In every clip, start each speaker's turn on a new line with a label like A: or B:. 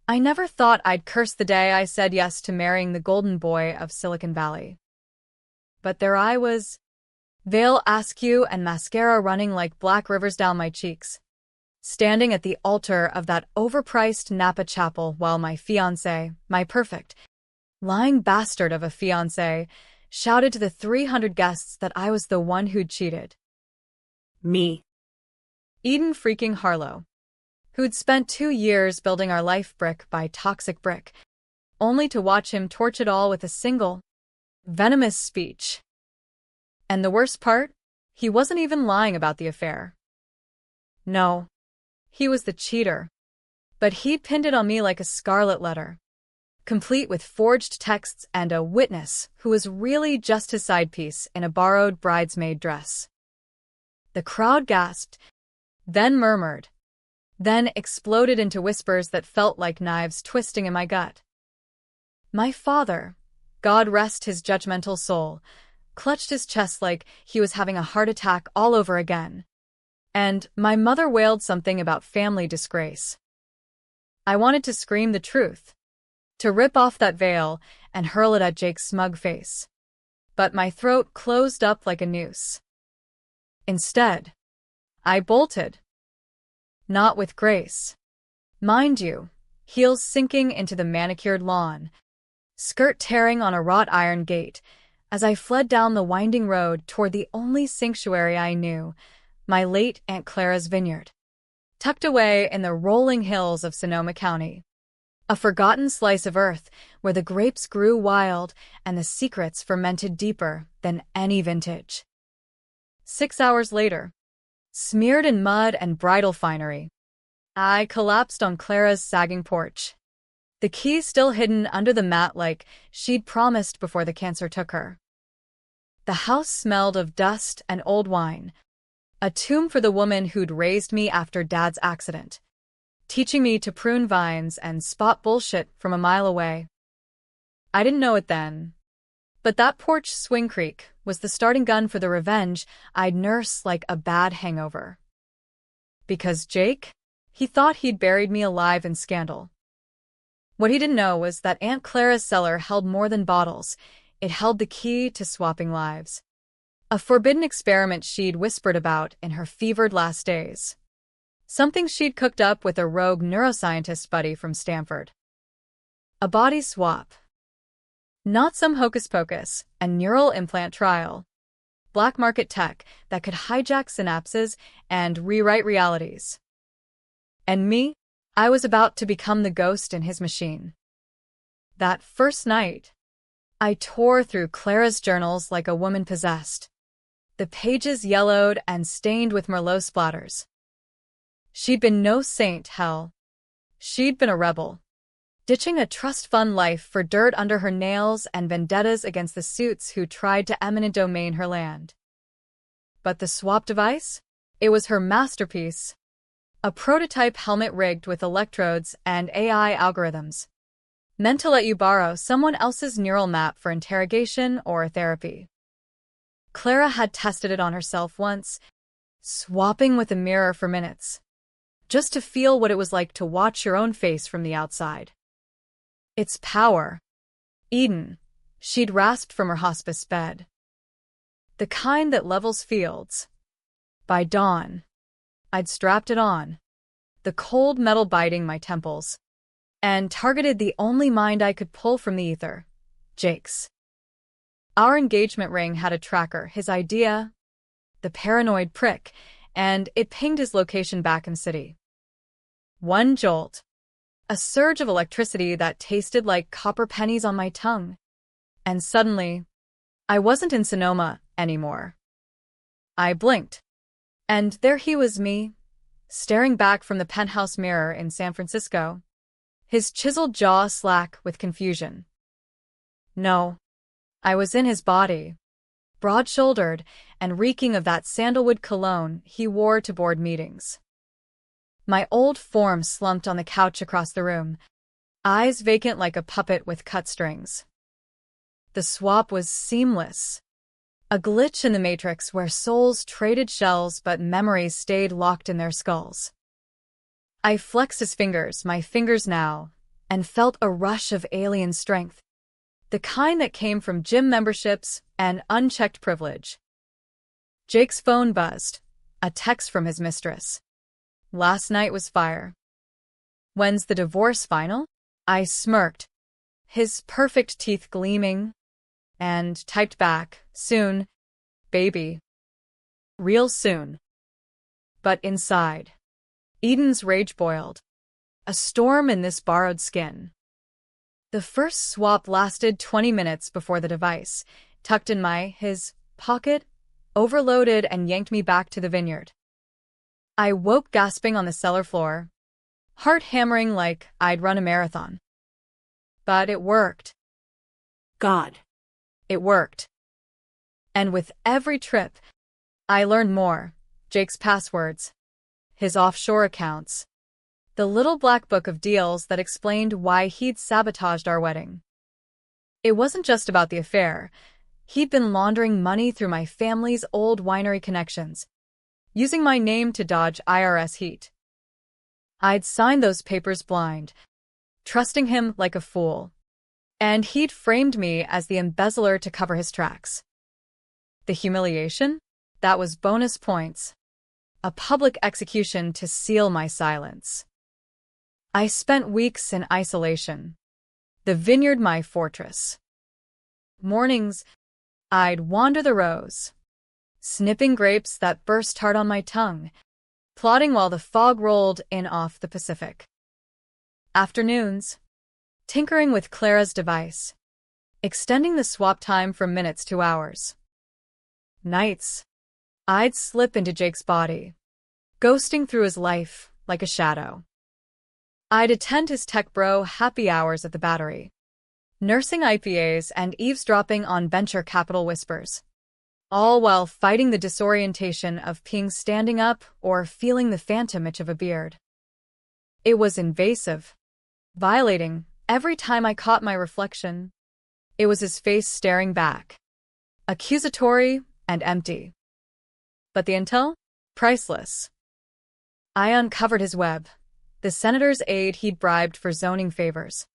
A: I never thought I'd curse the day I said yes to marrying the golden boy of Silicon Valley. But there I was, veil askew and mascara running like black rivers down my cheeks, standing at the altar of that overpriced Napa chapel while my fiancé, my perfect, lying bastard of a fiancé, shouted to the 300 guests that I was the one who'd cheated.
B: Me.
A: Eden freaking Harlow, who'd spent 2 years building our life brick by toxic brick, only to watch him torch it all with a single, venomous speech. And the worst part? He wasn't even lying about the affair. No, he was the cheater. But he'd pinned it on me like a scarlet letter, complete with forged texts and a witness who was really just his side piece in a borrowed bridesmaid dress. The crowd gasped, then murmured, then exploded into whispers that felt like knives twisting in my gut. My father, God rest his judgmental soul, clutched his chest like he was having a heart attack all over again. And my mother wailed something about family disgrace. I wanted to scream the truth, to rip off that veil and hurl it at Jake's smug face. But my throat closed up like a noose. Instead, I bolted. Not with grace. Mind you, heels sinking into the manicured lawn, skirt tearing on a wrought iron gate, as I fled down the winding road toward the only sanctuary I knew, my late Aunt Clara's vineyard, tucked away in the rolling hills of Sonoma County. A forgotten slice of earth where the grapes grew wild and the secrets fermented deeper than any vintage. 6 hours later, smeared in mud and bridal finery, I collapsed on Clara's sagging porch, the key still hidden under the mat like she'd promised before the cancer took her. The house smelled of dust and old wine, a tomb for the woman who'd raised me after Dad's accident, teaching me to prune vines and spot bullshit from a mile away. I didn't know it then, but that porch swing creak was the starting gun for the revenge I'd nurse like a bad hangover. Because Jake, he thought he'd buried me alive in scandal. What he didn't know was that Aunt Clara's cellar held more than bottles. It held the key to swapping lives. A forbidden experiment she'd whispered about in her fevered last days. Something she'd cooked up with a rogue neuroscientist buddy from Stanford. A body swap. Not some hocus-pocus, a neural implant trial. Black market tech that could hijack synapses and rewrite realities. And me? I was about to become the ghost in his machine. That first night, I tore through Clara's journals like a woman possessed. The pages yellowed and stained with Merlot splatters. She'd been no saint, hell. She'd been a rebel, ditching a trust fund life for dirt under her nails and vendettas against the suits who tried to eminent domain her land. But the swap device? It was her masterpiece. A prototype helmet rigged with electrodes and AI algorithms, meant to let you borrow someone else's neural map for interrogation or therapy. Clara had tested it on herself once, swapping with a mirror for minutes, just to feel what it was like to watch your own face from the outside. Its power. Eden, she'd rasped from her hospice bed. The kind that levels fields. By dawn, I'd strapped it on, the cold metal biting my temples, and targeted the only mind I could pull from the ether, Jake's. Our engagement ring had a tracker, his idea, the paranoid prick, and it pinged his location back in city. One jolt, a surge of electricity that tasted like copper pennies on my tongue, and suddenly, I wasn't in Sonoma anymore. I blinked, and there he was, me, staring back from the penthouse mirror in San Francisco, his chiseled jaw slack with confusion. No, I was in his body, broad-shouldered and reeking of that sandalwood cologne he wore to board meetings. My old form slumped on the couch across the room, eyes vacant like a puppet with cut strings. The swap was seamless. A glitch in the matrix where souls traded shells but memories stayed locked in their skulls. I flexed his fingers, my fingers now, and felt a rush of alien strength, the kind that came from gym memberships and unchecked privilege. Jake's phone buzzed, a text from his mistress. Last night was fire. When's the divorce final? I smirked, his perfect teeth gleaming, and typed back, soon, baby. Real soon. But inside, Eden's rage boiled. A storm in this borrowed skin. The first swap lasted 20 minutes before the device, tucked in his pocket, overloaded and yanked me back to the vineyard. I woke gasping on the cellar floor, heart hammering like I'd run a marathon. But it worked.
B: God.
A: It worked. And with every trip, I learned more. Jake's passwords, his offshore accounts, the little black book of deals that explained why he'd sabotaged our wedding. It wasn't just about the affair. He'd been laundering money through my family's old winery connections, using my name to dodge IRS heat. I'd signed those papers blind, trusting him like a fool, and he'd framed me as the embezzler to cover his tracks. The humiliation? That was bonus points. A public execution to seal my silence. I spent weeks in isolation. The vineyard my fortress. Mornings, I'd wander the rows, snipping grapes that burst hard on my tongue, plodding while the fog rolled in off the Pacific. Afternoons, tinkering with Clara's device, extending the swap time from minutes to hours. Nights, I'd slip into Jake's body, ghosting through his life like a shadow. I'd attend his tech bro happy hours at the Battery, nursing IPAs and eavesdropping on venture capital whispers, all while fighting the disorientation of being standing up or feeling the phantom itch of a beard. It was invasive, violating. Every time I caught my reflection, it was his face staring back, accusatory and empty. But the intel? Priceless. I uncovered his web, the senator's aide he'd bribed for zoning favors,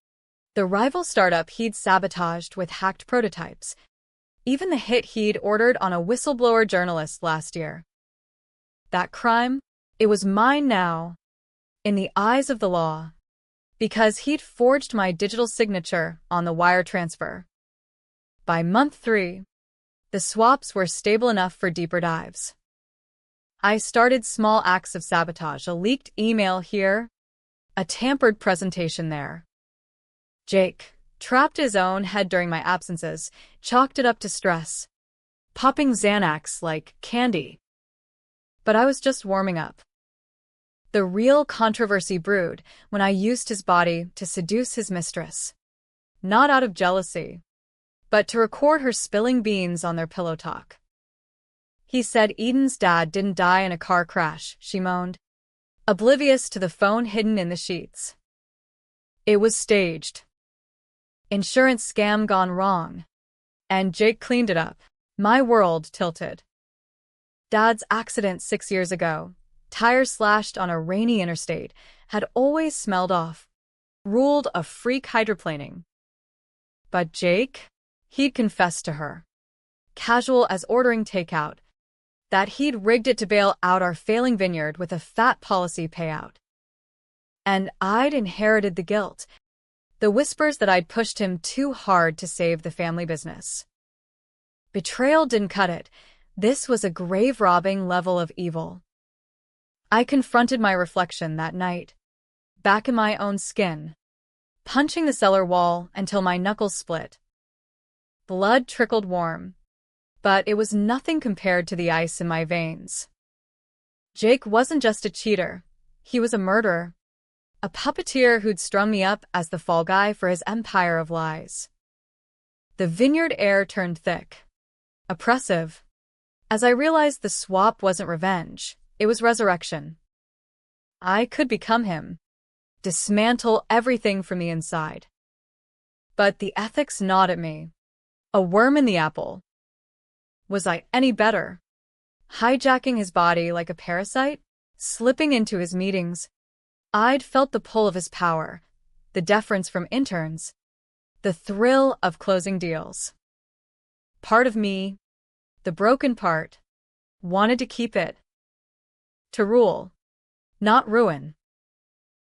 A: the rival startup he'd sabotaged with hacked prototypes, even the hit he'd ordered on a whistleblower journalist last year. That crime? It was mine now, in the eyes of the law, because he'd forged my digital signature on the wire transfer. By month 3, the swaps were stable enough for deeper dives. I started small acts of sabotage, a leaked email here, a tampered presentation there. Jake trapped his own head during my absences, chalked it up to stress, popping Xanax like candy. But I was just warming up. The real controversy brewed when I used his body to seduce his mistress. Not out of jealousy, but to record her spilling beans on their pillow talk. He said Eden's dad didn't die in a car crash, she moaned, oblivious to the phone hidden in the sheets. It was staged. Insurance scam gone wrong. And Jake cleaned it up. My world tilted. Dad's accident 6 years ago, tires slashed on a rainy interstate, had always smelled off. Ruled a freak hydroplaning. But Jake? He'd confessed to her, casual as ordering takeout, that he'd rigged it to bail out our failing vineyard with a fat policy payout. And I'd inherited the guilt, the whispers that I'd pushed him too hard to save the family business. Betrayal didn't cut it. This was a grave-robbing level of evil. I confronted my reflection that night, back in my own skin, punching the cellar wall until my knuckles split. Blood trickled warm, but it was nothing compared to the ice in my veins. Jake wasn't just a cheater, he was a murderer, a puppeteer who'd strung me up as the fall guy for his empire of lies. The vineyard air turned thick, oppressive, as I realized the swap wasn't revenge, it was resurrection. I could become him, dismantle everything from the inside. But the ethics gnawed at me. A worm in the apple. Was I any better? Hijacking his body like a parasite? Slipping into his meetings? I'd felt the pull of his power, the deference from interns, the thrill of closing deals. Part of me, the broken part, wanted to keep it. To rule, not ruin.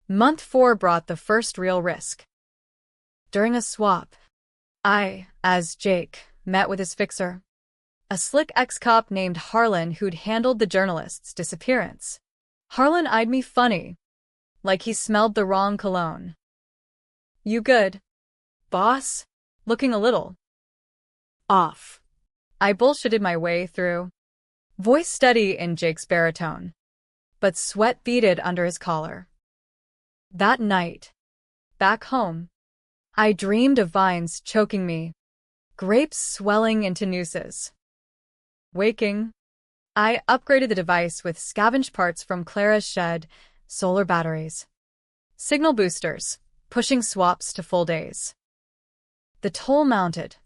A: Month 4 brought the first real risk. During a swap, I, as Jake, met with his fixer, a slick ex-cop named Harlan who'd handled the journalist's disappearance. Harlan eyed me funny, like he smelled the wrong cologne. "You good, boss?" Looking a little
B: Off.
A: I bullshitted my way through, voice steady in Jake's baritone, but sweat beaded under his collar. That night, back home, I dreamed of vines choking me, grapes swelling into nooses. Waking, I upgraded the device with scavenged parts from Clara's shed, solar batteries, signal boosters, pushing swaps to full days. The toll mounted,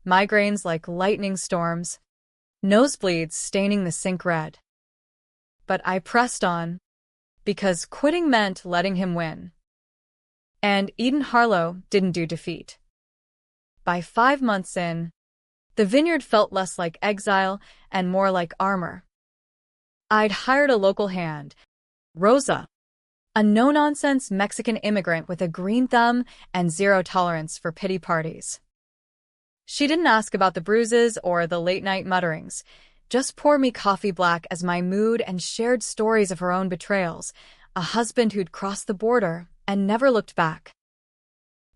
A: migraines like lightning storms, nosebleeds staining the sink red. But I pressed on, because quitting meant letting him win. And Eden Harlow didn't do defeat. By 5 months in, the Vineyard felt less like exile and more like armor. I'd hired a local hand, Rosa, a no-nonsense Mexican immigrant with a green thumb and zero tolerance for pity parties. She didn't ask about the bruises or the late-night mutterings, just poured me coffee black as my mood and shared stories of her own betrayals, a husband who'd crossed the border and never looked back.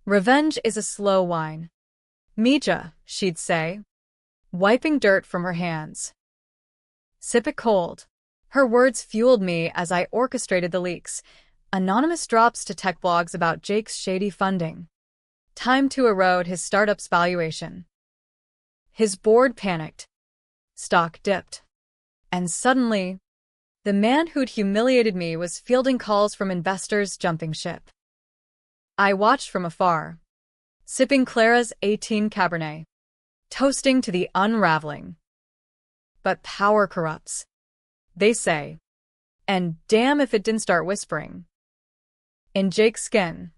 A: Revenge is a slow wine. Mija, she'd say, wiping dirt from her hands. Sip it cold. Her words fueled me as I orchestrated the leaks. Anonymous drops to tech blogs about Jake's shady funding. Time to erode his startup's valuation. His board panicked. Stock dipped. And suddenly, the man who'd humiliated me was fielding calls from investors jumping ship. I watched from afar, sipping Clara's 18 Cabernet, toasting to the unraveling. But power corrupts, they say, and damn if it didn't start whispering. In Jake's skin,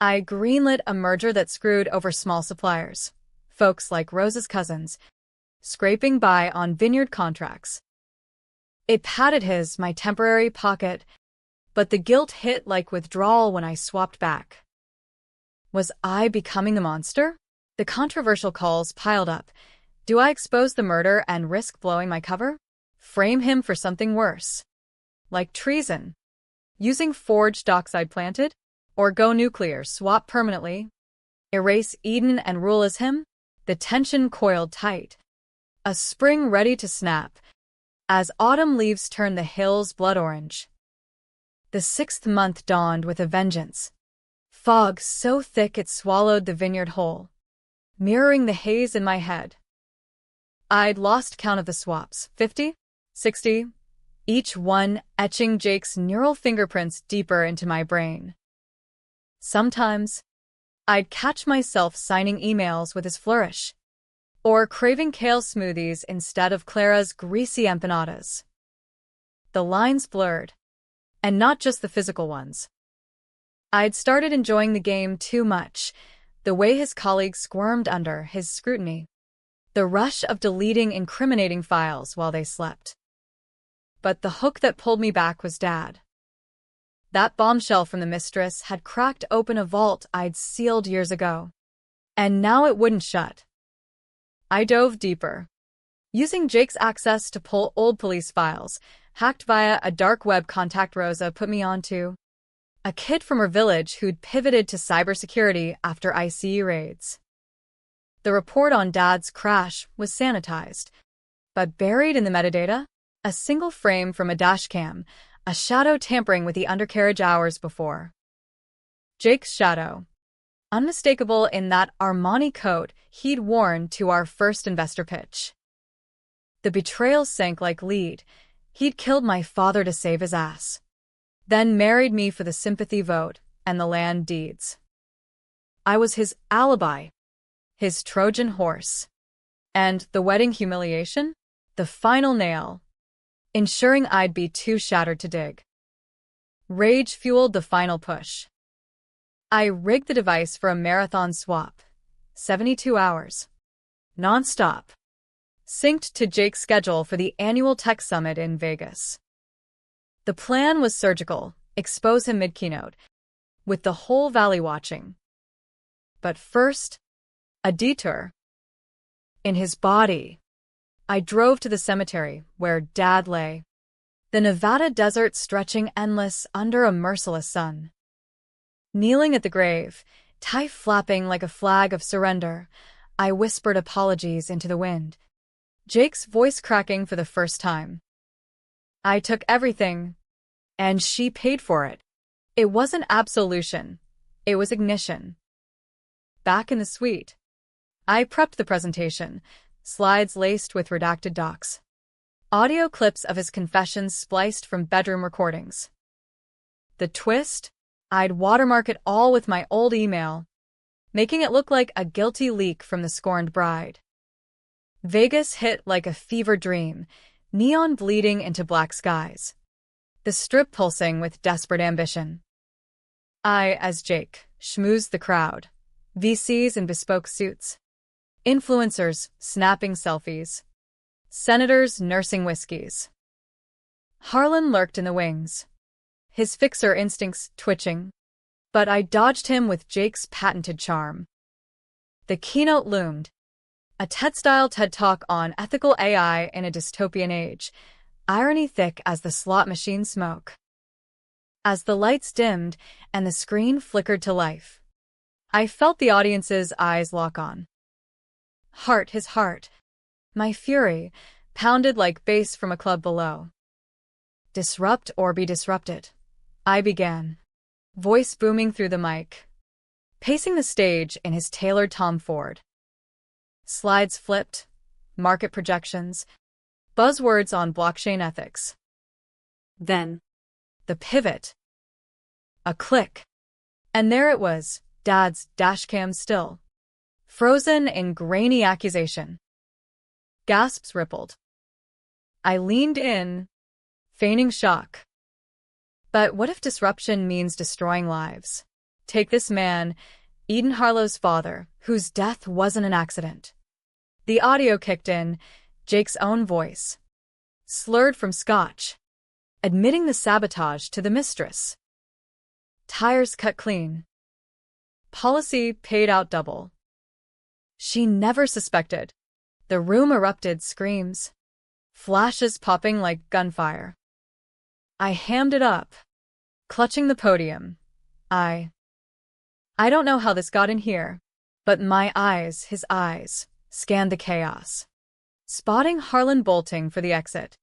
A: I greenlit a merger that screwed over small suppliers, folks like Rose's cousins, scraping by on Vineyard contracts. It padded my temporary pocket, but the guilt hit like withdrawal when I swapped back. Was I becoming the monster? The controversial calls piled up. Do I expose the murder and risk blowing my cover? Frame him for something worse, like treason, using forged docs I'd planted? Or go nuclear, swap permanently, erase Eden and rule as him? The tension coiled tight. A spring ready to snap, as autumn leaves turn the hills blood orange. The 6th month dawned with a vengeance. Fog so thick it swallowed the vineyard whole, mirroring the haze in my head. I'd lost count of the swaps, 50, 60, each one etching Jake's neural fingerprints deeper into my brain. Sometimes, I'd catch myself signing emails with his flourish, or craving kale smoothies instead of Clara's greasy empanadas. The lines blurred, and not just the physical ones. I'd started enjoying the game too much, the way his colleagues squirmed under his scrutiny, the rush of deleting incriminating files while they slept. But the hook that pulled me back was Dad. That bombshell from the mistress had cracked open a vault I'd sealed years ago, and now it wouldn't shut. I dove deeper, using Jake's access to pull old police files, hacked via a dark web contact Rosa put me onto, a kid from her village who'd pivoted to cybersecurity after ICE raids. The report on Dad's crash was sanitized, but buried in the metadata, a single frame from a dashcam, a shadow tampering with the undercarriage hours before. Jake's shadow, unmistakable in that Armani coat he'd worn to our first investor pitch. The betrayal sank like lead. He'd killed my father to save his ass, then married me for the sympathy vote and the land deeds. I was his alibi, his Trojan horse. And the wedding humiliation? The final nail, ensuring I'd be too shattered to dig. Rage fueled the final push. I rigged the device for a marathon swap. 72 hours. Non-stop. Synced to Jake's schedule for the annual tech summit in Vegas. The plan was surgical, expose him mid-keynote, with the whole valley watching. But first, a detour. In his body, I drove to the cemetery where Dad lay, the Nevada desert stretching endless under a merciless sun. Kneeling at the grave, tie flapping like a flag of surrender, I whispered apologies into the wind, Jake's voice cracking for the first time. I took everything, and she paid for it. It wasn't absolution, it was ignition. Back in the suite, I prepped the presentation, slides laced with redacted docs. Audio clips of his confessions spliced from bedroom recordings. The twist? I'd watermark it all with my old email, making it look like a guilty leak from the scorned bride. Vegas hit like a fever dream, neon bleeding into black skies. The Strip pulsing with desperate ambition. I, as Jake, schmoozed the crowd. VCs in bespoke suits. Influencers snapping selfies. Senators nursing whiskeys. Harlan lurked in the wings, his fixer instincts twitching, but I dodged him with Jake's patented charm. The keynote loomed, a TED-style TED Talk on ethical AI in a dystopian age, irony thick as the slot machine smoke. As the lights dimmed and the screen flickered to life, I felt the audience's eyes lock on. His heart, my fury, pounded like bass from a club below. Disrupt or be disrupted, I began, voice booming through the mic, pacing the stage in his tailored Tom Ford. Slides flipped, market projections, buzzwords on blockchain ethics.
B: Then,
A: the pivot. A click. And there it was, Dad's dashcam still, frozen in grainy accusation. Gasps rippled. I leaned in, feigning shock. But what if disruption means destroying lives? Take this man, Eden Harlow's father, whose death wasn't an accident. The audio kicked in, Jake's own voice, slurred from scotch, admitting the sabotage to the mistress. Tires cut clean. Policy paid out double. She never suspected. The room erupted screams, flashes popping like gunfire. I hammed it up, clutching the podium. I don't know how this got in here, but my eyes, his eyes, scanned the chaos, spotting Harlan bolting for the exit.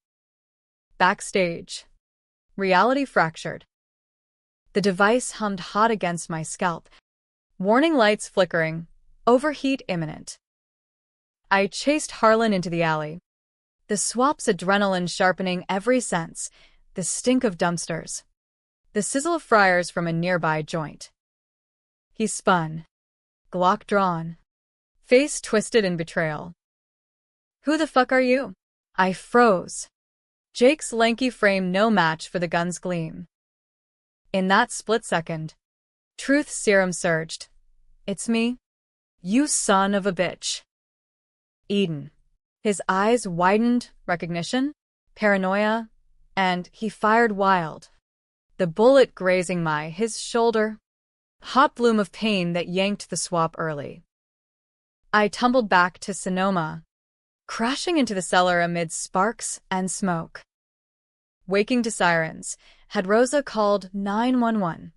A: Backstage, reality fractured. The device hummed hot against my scalp, warning lights flickering, overheat imminent. I chased Harlan into the alley, the swap's adrenaline sharpening every sense, the stink of dumpsters, the sizzle of fryers from a nearby joint. He spun, Glock drawn, face twisted in betrayal. Who the fuck are you? I froze. Jake's lanky frame no match for the gun's gleam. In that split second, truth serum surged. It's me, you son of a bitch. Eden. His eyes widened, recognition, paranoia, and he fired wild. The bullet grazing his shoulder. Hot bloom of pain that yanked the swap early. I tumbled back to Sonoma, crashing into the cellar amid sparks and smoke. Waking to sirens, had Rosa called 911.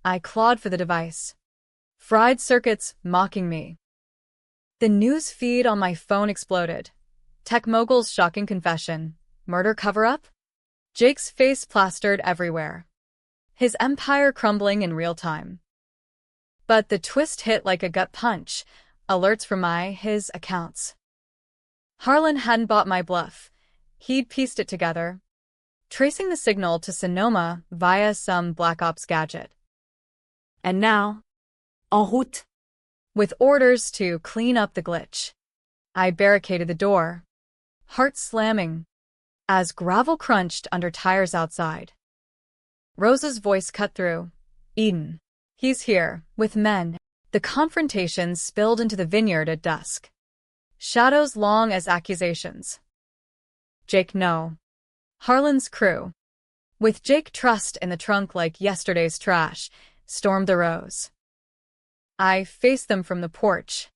A: I clawed for the device. Fried circuits mocking me. The news feed on my phone exploded. Tech mogul's shocking confession. Murder cover-up? Jake's face plastered everywhere. His empire crumbling in real time. But the twist hit like a gut punch. Alerts from his accounts. Harlan hadn't bought my bluff. He'd pieced it together, tracing the signal to Sonoma via some Black Ops gadget.
B: and now, en route.
A: With orders to clean up the glitch. I barricaded the door, heart slamming, as gravel crunched under tires outside. Rosa's voice cut through. Eden. He's here, with men. The confrontation spilled into the vineyard at dusk. Shadows long as accusations. Jake no. Harlan's crew, with Jake trussed in the trunk like yesterday's trash, stormed the rows. I faced them from the porch.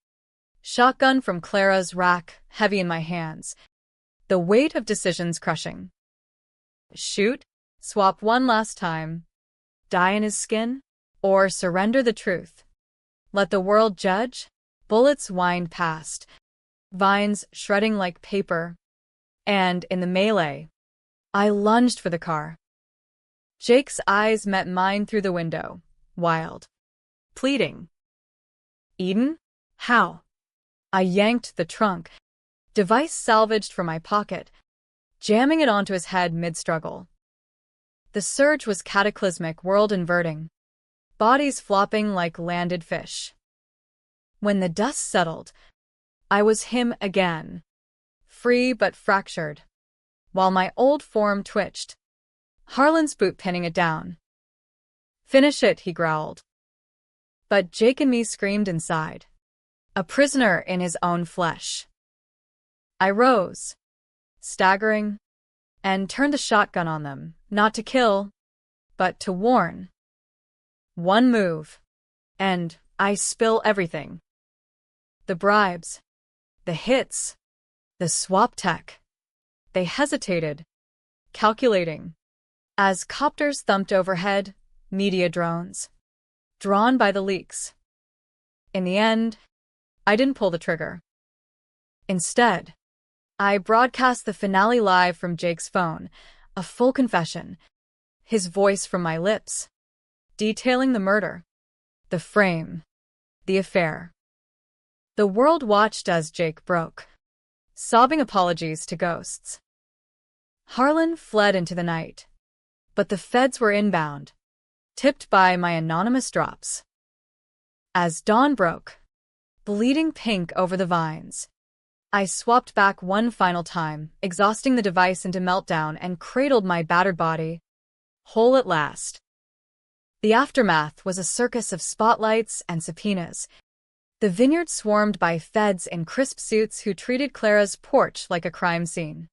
A: Shotgun from Clara's rack, heavy in my hands. The weight of decisions crushing. Shoot? Swap one last time? Die in his skin? Or surrender the truth? Let the world judge? Bullets whined past, vines shredding like paper. And in the melee, I lunged for the car. Jake's eyes met mine through the window, wild, pleading. Eden? How? I yanked the trunk, device salvaged from my pocket, jamming it onto his head mid-struggle. The surge was cataclysmic, world-inverting, bodies flopping like landed fish. When the dust settled, I was him again, free but fractured, while my old form twitched, Harlan's boot pinning it down. Finish it, he growled. But Jake and me screamed inside, a prisoner in his own flesh. I rose, staggering, and turned the shotgun on them, not to kill, but to warn. One move, and I spill everything. The bribes, the hits, the swap tech. They hesitated, calculating. As copters thumped overhead, media drones, drawn by the leaks. In the end, I didn't pull the trigger. Instead, I broadcast the finale live from Jake's phone, a full confession, his voice from my lips, detailing the murder, the frame, the affair. The world watched as Jake broke, sobbing apologies to ghosts. Harlan fled into the night, but the feds were inbound, tipped by my anonymous drops. As dawn broke, bleeding pink over the vines, I swapped back one final time, exhausting the device into meltdown, and cradled my battered body, whole at last. The aftermath was a circus of spotlights and subpoenas. The vineyard swarmed by feds in crisp suits who treated Clara's porch like a crime scene.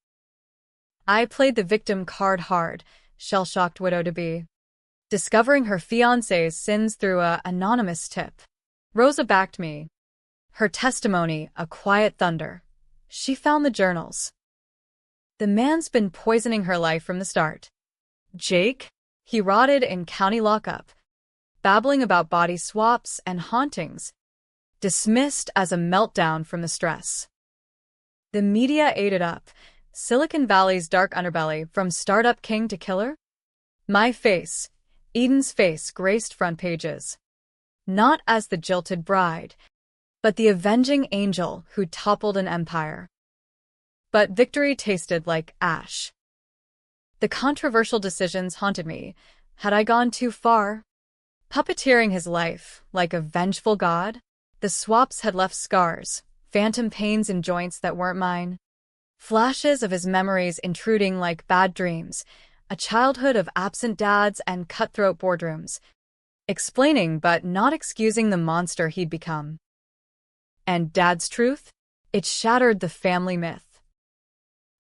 A: I played the victim card hard, shell-shocked widow-to-be, discovering her fiancé's sins through an anonymous tip. Rosa backed me, her testimony a quiet thunder. She found the journals. The man's been poisoning her life from the start. Jake? He rotted in county lockup, babbling about body swaps and hauntings, dismissed as a meltdown from the stress. The media ate it up. Silicon Valley's dark underbelly, from startup king to killer? My face, Eden's face, graced front pages. Not as the jilted bride, but the avenging angel who toppled an empire. But victory tasted like ash. The controversial decisions haunted me. Had I gone too far? Puppeteering his life like a vengeful god? The swaps had left scars, phantom pains in joints that weren't mine. Flashes of his memories intruding like bad dreams, a childhood of absent dads and cutthroat boardrooms, explaining but not excusing the monster he'd become. And Dad's truth? It shattered the family myth.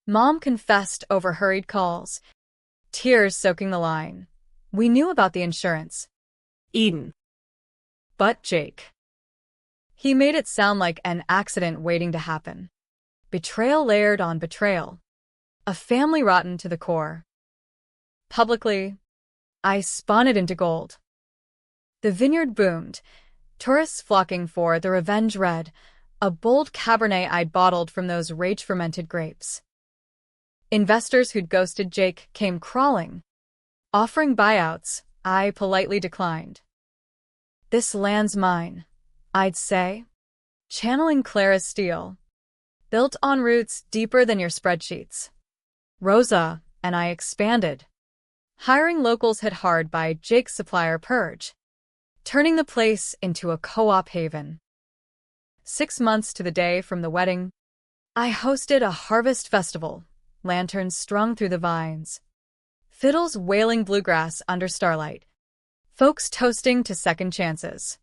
A: Mom confessed over hurried calls, tears soaking the line. We knew about the insurance.
B: Eden.
A: But Jake. He made it sound like an accident waiting to happen. Betrayal layered on betrayal. A family rotten to the core. Publicly, I spun it into gold. The vineyard boomed, tourists flocking for the Revenge Red, a bold Cabernet I'd bottled from those rage-fermented grapes. Investors who'd ghosted Jake came crawling, offering buyouts. I politely declined. This land's mine, I'd say, channeling Clara's steel, built on roots deeper than your spreadsheets. Rosa and I expanded, hiring locals hit hard by Jake's supplier purge, turning the place into a co-op haven. 6 months to the day from the wedding, I hosted a harvest festival, lanterns strung through the vines, fiddles wailing bluegrass under starlight, Folks toasting to second chances.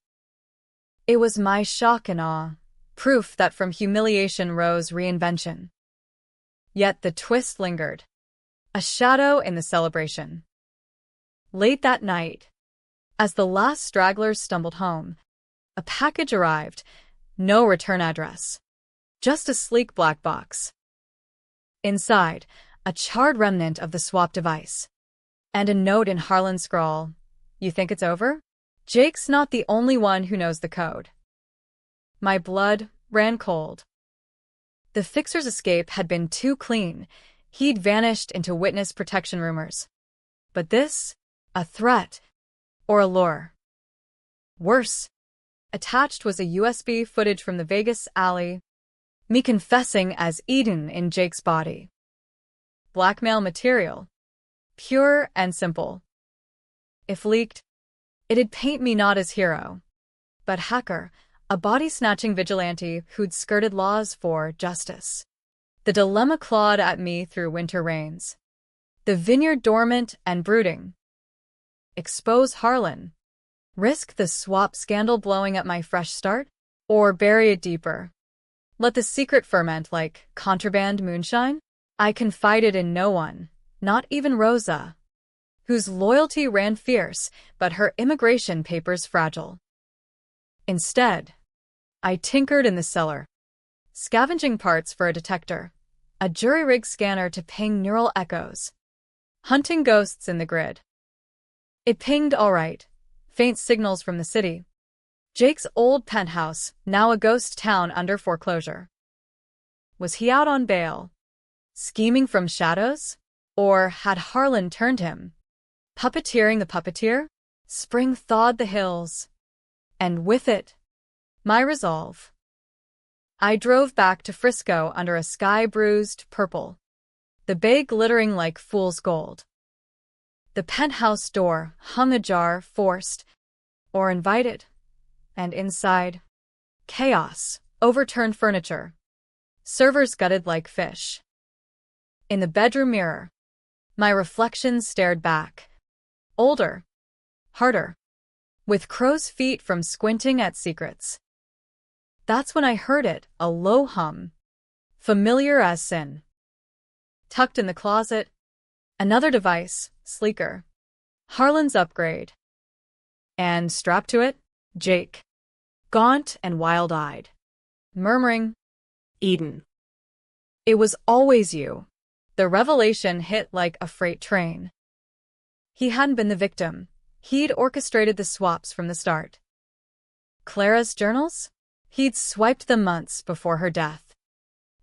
A: It was my shock and awe, proof that from humiliation rose reinvention. Yet the twist lingered, a shadow in the celebration. Late that night, as the last stragglers stumbled home, a package arrived, no return address, just a sleek black box. Inside, a charred remnant of the swap device, and a note in Harlan scrawl, "You think it's over? Jake's not the only one who knows the code." My blood ran cold. The fixer's escape had been too clean. He'd vanished into witness protection rumors. But this? A threat? Or a lure? Worse. Attached was a USB footage from the Vegas alley, me confessing as Eden in Jake's body. Blackmail material. Pure and simple. If leaked, it'd paint me not as hero, but hacker, a body-snatching vigilante who'd skirted laws for justice. The dilemma clawed at me through winter rains. The vineyard dormant and brooding. Expose Harlan. Risk the swap scandal blowing up my fresh start? Or bury it deeper? Let the secret ferment like contraband moonshine? I confided in no one, not even Rosa, whose loyalty ran fierce, but her immigration papers fragile. Instead, I tinkered in the cellar, scavenging parts for a detector, a jury-rig scanner to ping neural echoes, hunting ghosts in the grid. It pinged all right, faint signals from the city. Jake's old penthouse, now a ghost town under foreclosure. Was he out on bail, scheming from shadows? Or had Harlan turned him? Puppeteering the puppeteer? Spring thawed the hills. And with it, my resolve. I drove back to Frisco under a sky bruised purple, the bay glittering like fool's gold. The penthouse door hung ajar, forced or invited, and inside, chaos, overturned furniture, servers gutted like fish. In the bedroom mirror, my reflection stared back, older, harder, with crow's feet from squinting at secrets. That's when I heard it, a low hum, familiar as sin. Tucked in the closet, another device, sleeker, Harlan's upgrade. And strapped to it, Jake, gaunt and wild-eyed, murmuring, "Eden. It was always you." The revelation hit like a freight train. He hadn't been the victim. He'd orchestrated the swaps from the start. Clara's journals? He'd swiped them months before her death,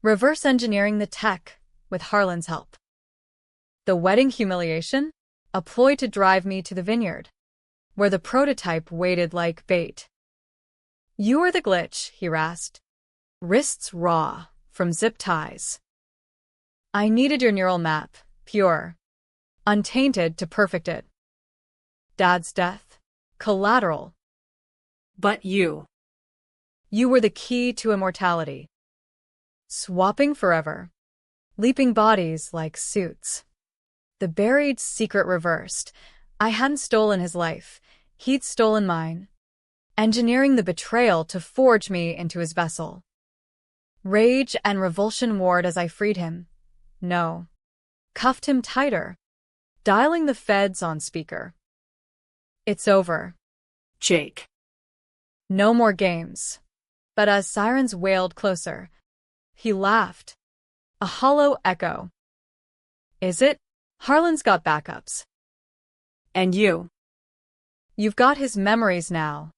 A: reverse engineering the tech with Harlan's help. The wedding humiliation? A ploy to drive me to the vineyard, where the prototype waited like bait. "You were the glitch," he rasped, wrists raw from zip ties. "I needed your neural map, pure, untainted to perfect it." Dad's death? Collateral.
B: But you.
A: You were the key to immortality. Swapping forever. Leaping bodies like suits. The buried secret reversed. I hadn't stolen his life. He'd stolen mine. Engineering the betrayal to forge me into his vessel. Rage and revulsion warred as I freed him. No. Cuffed him tighter. Dialing the feds on speaker. "It's over.
B: Jake."
A: No more games." But as sirens wailed closer, he laughed. A hollow echo. "Is it? Harlan's got backups."
B: And you.
A: "You've got his memories now.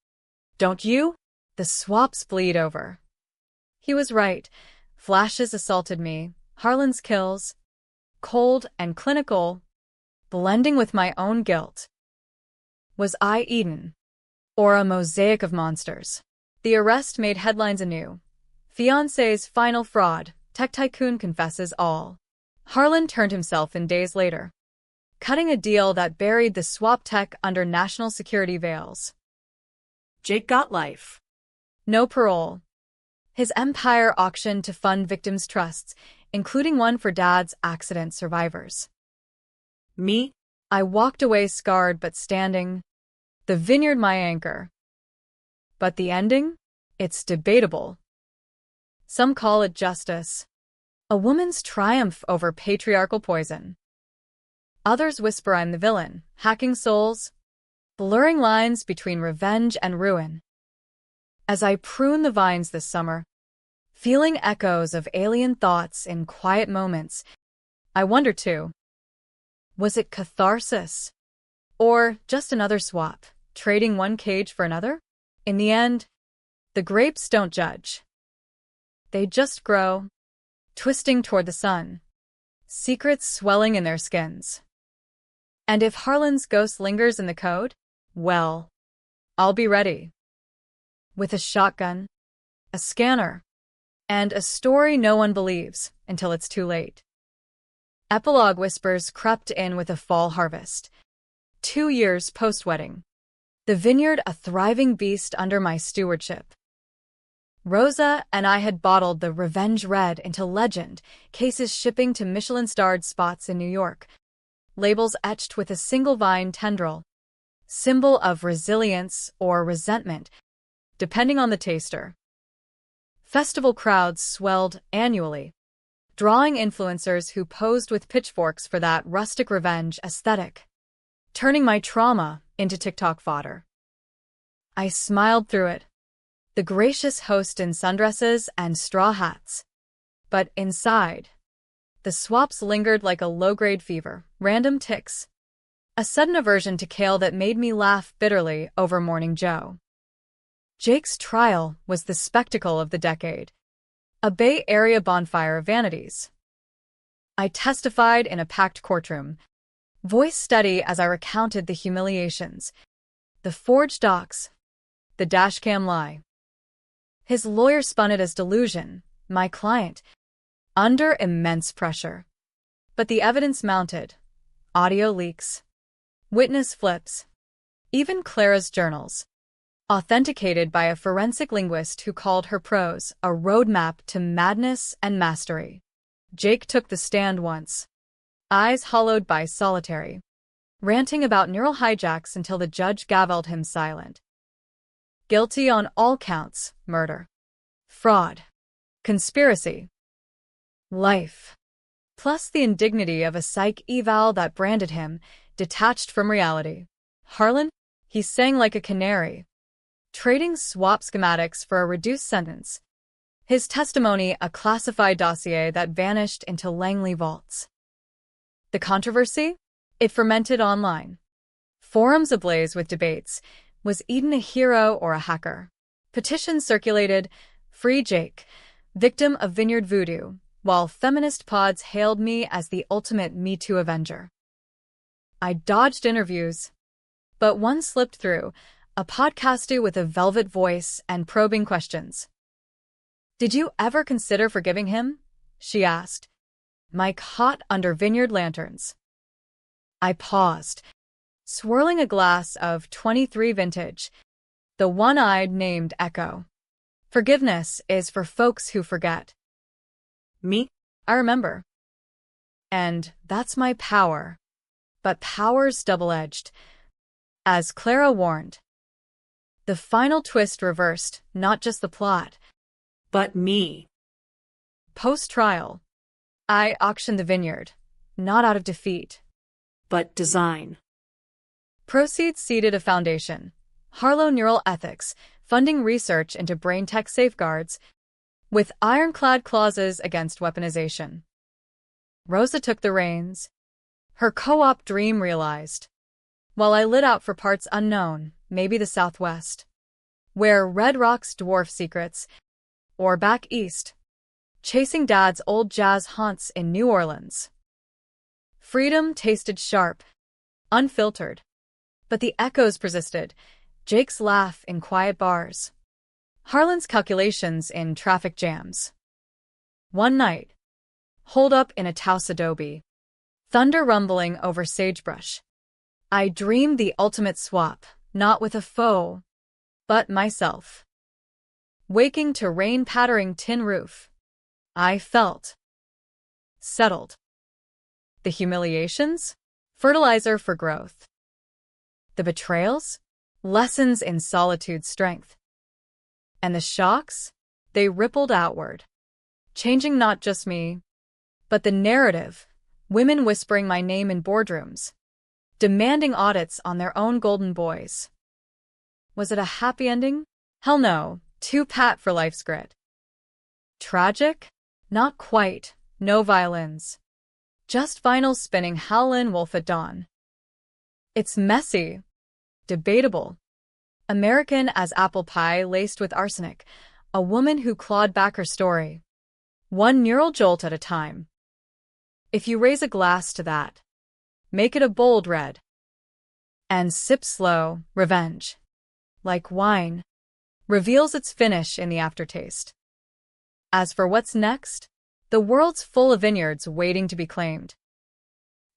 A: Don't you?" The swaps bleed over. He was right. Flashes assaulted me. Harlan's kills, cold and clinical, blending with my own guilt. Was I Eden? Or a mosaic of monsters? The arrest made headlines anew. Fiancé's final fraud, tech tycoon confesses all. Harlan turned himself in days later, cutting a deal that buried the swap tech under national security veils.
B: Jake got life.
A: No parole. His empire auctioned to fund victims' trusts, including one for Dad's accident survivors.
B: Me?
A: I walked away scarred but standing, The Vineyard my anchor. But the ending? It's debatable. Some call it justice, a woman's triumph over patriarchal poison. Others whisper I'm the villain, hacking souls, blurring lines between revenge and ruin. As I prune the vines this summer, feeling echoes of alien thoughts in quiet moments, I wonder too, was it catharsis? Or just another swap, trading one cage for another? In the end, the grapes don't judge. They just grow, twisting toward the sun, secrets swelling in their skins. And if Harlan's ghost lingers in the code, well, I'll be ready. With a shotgun, a scanner, and a story no one believes until it's too late. Epilogue whispers crept in with a fall harvest. 2 years post-wedding. The vineyard a thriving beast under my stewardship. Rosa and I had bottled the Revenge Red into legend, cases shipping to Michelin-starred spots in New York, labels etched with a single vine tendril, symbol of resilience or resentment, depending on the taster. Festival crowds swelled annually, drawing influencers who posed with pitchforks for that rustic revenge aesthetic, turning my trauma into TikTok fodder. I smiled through it, the gracious host in sundresses and straw hats. But inside, the swaps lingered like a low-grade fever, random tics, a sudden aversion to kale that made me laugh bitterly over Morning Joe. Jake's trial was the spectacle of the decade, a Bay Area bonfire of vanities. I testified in a packed courtroom, voice steady as I recounted the humiliations, the forged docs, the dashcam lie. His lawyer spun it as delusion, my client, under immense pressure. But the evidence mounted. Audio leaks, witness flips, even Clara's journals, authenticated by a forensic linguist who called her prose a roadmap to madness and mastery. Jake took the stand once, eyes hollowed by solitary, ranting about neural hijacks until the judge gavelled him silent. Guilty on all counts: murder, fraud, conspiracy, life, plus the indignity of a psych eval that branded him detached from reality. Harlan? He sang like a canary, trading swap schematics for a reduced sentence, his testimony a classified dossier that vanished into Langley vaults. The controversy? It fermented online. Forums ablaze with debates. Was Eden a hero or a hacker? Petitions circulated, "Free Jake, victim of Vineyard voodoo," while feminist pods hailed me as the ultimate Me Too avenger. I dodged interviews, but one slipped through, a podcaster with a velvet voice and probing questions. "Did you ever consider forgiving him?" she asked, mic hot under vineyard lanterns. I paused, swirling a glass of 23 vintage, the one-eyed named Echo. Forgiveness is for folks who forget.
B: Me?
A: I remember. And that's my power. But power's double-edged. As Clara warned, the final twist reversed not just the plot,
B: But me.
A: post-trial. I auctioned the vineyard, not out of defeat.
B: But design.
A: Proceeds seeded a foundation, Harlow Neural Ethics, funding research into brain tech safeguards, with ironclad clauses against weaponization. Rosa took the reins, her co-op dream realized, while I lit out for parts unknown, maybe the Southwest, where red rocks dwarf secrets, or back east, chasing Dad's old jazz haunts in New Orleans. Freedom tasted sharp, unfiltered. But the echoes persisted, Jake's laugh in quiet bars, Harlan's calculations in traffic jams. One night, holed up in a Taos adobe, thunder rumbling over sagebrush, I dreamed the ultimate swap, not with a foe, but myself. Waking to rain-pattering tin roof, I felt settled. The humiliations? Fertilizer for growth. The betrayals? Lessons in solitude's strength. And the shocks? They rippled outward, changing not just me, but the narrative. Women whispering my name in boardrooms, demanding audits on their own golden boys. Was it a happy ending? Hell no, too pat for life's grit. Tragic? Not quite. No violins. Just vinyl spinning Howlin' Wolf at dawn. It's messy. Debatable. American as apple pie laced with arsenic. A woman who clawed back her story. One neural jolt at a time. If you raise a glass to that, make it a bold red. And sip slow, revenge, like wine, reveals its finish in the aftertaste. As for what's next, the world's full of vineyards waiting to be claimed.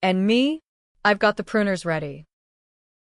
A: And me, I've got the pruners ready.